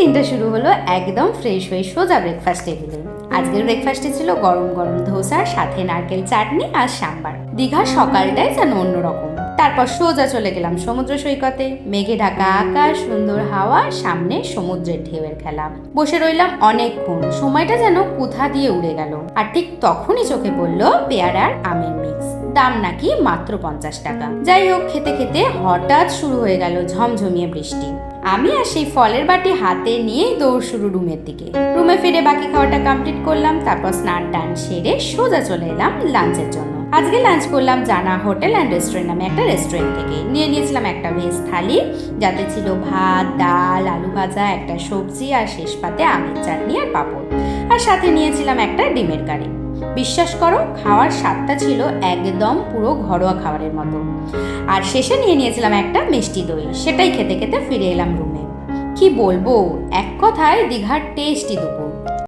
দিনটা শুরু হলো একদম ফ্রেশ হয়ে সোজা ব্রেকফাস্ট টেবিলে। আজকের ব্রেকফাস্টে ছিল গরম গরম ধোসা, সাথে নারকেল চাটনি আর সাম্বার। দীঘার সকালটাই যেন অন্যরকম। তারপর সোজা চলে গেলাম সমুদ্র সৈকতে। মেঘে ঢাকা আকাশ, সুন্দর হাওয়া, সামনে সমুদ্রের ঢেউয়ের খেলা। বসে রইলাম অনেকক্ষণ, সময়টা যেন কোথা দিয়ে উড়ে গেল। আর ঠিক তখনই চোখে পড়লো পেয়ারার আমের মিক্স, দাম নাকি মাত্র 50 টাকা। যাই হোক, খেতে খেতে হঠাৎ শুরু হয়ে গেল ঝমঝমিয়ে বৃষ্টি। আমি আর সেই ফলের বাটি হাতে নিয়েই দৌড় শুরু রুমের দিকে। রুমে ফিরে বাকি খাওয়াটা কমপ্লিট করলাম, তারপর স্নান টান সেরে সোজা চলে এলাম লাঞ্চের জন্য। আজকে লাঞ্চ করলাম জানা হোটেল অ্যান্ড রেস্টুরেন্ট নামে একটা রেস্টুরেন্ট থেকে। নিয়েছিলাম একটা ভেজ থালি, যাতে ছিল ভাত, ডাল, আলু ভাজা, একটা সবজি আর শেষ পাতে আমের চাটনি আর পাঁপড়। আর সাথে নিয়েছিলাম একটা ডিমের কারি। বিশ্বাস করো, খাওয়ার স্বাদটা ছিল একদম পুরো ঘরোয়া খাবারের মতো। আর শেষে নিয়েছিলাম একটা মিষ্টি দই। সেটাই খেতে খেতে ফিরে এলাম রুমে। কি বলবো, এক কথায় দীঘার টেস্টই দুপুর।